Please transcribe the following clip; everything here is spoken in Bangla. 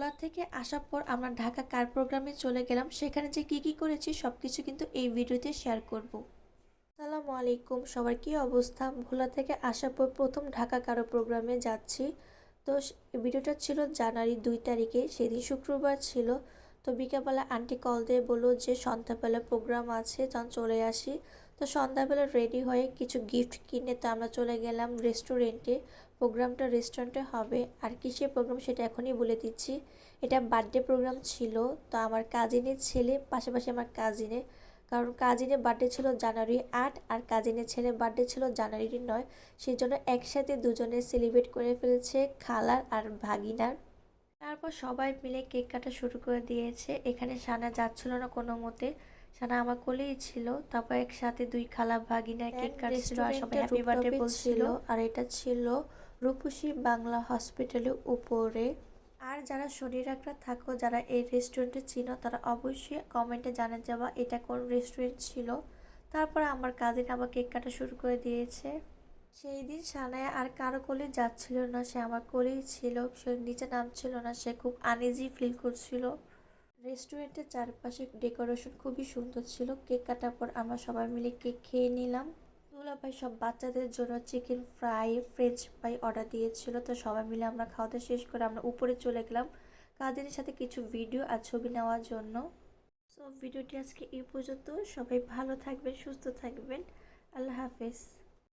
ভোলা থেকে আসার পর আমরা ঢাকা কার প্রোগ্রামে চলে গেলাম। সেখানে যে কি করেছি সব কিছু কিন্তু এই ভিডিওতে শেয়ার করব। আসসালামু আলাইকুম, সবার কি অবস্থা? ভোলা থেকে আসার পর প্রথম ঢাকা কারো প্রোগ্রামে যাচ্ছি। তো ভিডিওটা ছিল জানুয়ারি 2 তারিখে, সেদিন শুক্রবার ছিল। তো বিকেলবেলা আন্টি কল দিয়ে বললো যে সন্ধ্যাবেলা প্রোগ্রাম আছে, তখন চলে আসি। তো সন্ধ্যাবেলা রেডি হয়ে কিছু গিফট কিনে তো আমরা চলে গেলাম রেস্টুরেন্টে। প্রোগ্রামটা রেস্টুরেন্টে হবে। আর কিসের প্রোগ্রাম সেটা এখনই বলে দিচ্ছি। এটা বার্থডে প্রোগ্রাম ছিল। তো আমার কাজিনের ছেলে, পাশাপাশি আমার কাজিনের, কারণ কাজিনের বার্থডে ছিল জানুয়ারি 8 আর কাজিনের ছেলের বার্থডে ছিল জানুয়ারি 9। সেই জন্য একসাথে দুজনে সেলিব্রেট করে ফেলেছে, খালার আর ভাগিনার। তারপর সবাই মিলে কেক কাটা শুরু করে দিয়েছে। এখানে সানা যাচ্ছিল না কোনো মতে, সানা আমার কোলেই ছিল। তারপর একসাথে দুই খালা ভাগিনার কেক কাটছিল আর সবাই হ্যাপি বার্থডে বলছিল। আর এটা ছিল রূপসী বাংলা হসপিটালের উপরে। আর যারা শরীরাকরা থাকো, যারা এই রেস্টুরেন্টে চিনো, তারা অবশ্যই কমেন্টে জানিয়ে যাবা এটা কোন রেস্টুরেন্ট ছিল। তারপর আমার কাজিন আবার কেক কাটা শুরু করে দিয়েছে। সেই দিন সানায়া আর কারো কোলে যাচ্ছিল না, সে আমার কোলেই ছিল। সে নিচে নামছিল না, সে খুব আনইজি ফিল করছিল। রেস্টুরেন্টের চারপাশে ডেকোরেশন খুবই সুন্দর ছিল। কেক কাটার পর আমরা সবাই মিলে কেক খেয়ে নিলাম। দুলাভাই সব বাচ্চাদের জন্য chicken fry, French fry order দিয়েছিল। তো সবাই মিলে আমরা খাওয়া দাওয়া শেষ করে আমরা উপরে চলে গেলাম কাজিনের সাথে কিছু ভিডিও আর ছবি নেওয়ার জন্য। সো ভিডিওটি আজকে এই পর্যন্ত। সবাই ভালো থাকবেন, সুস্থ থাকবেন। আল্লাহ হাফেজ।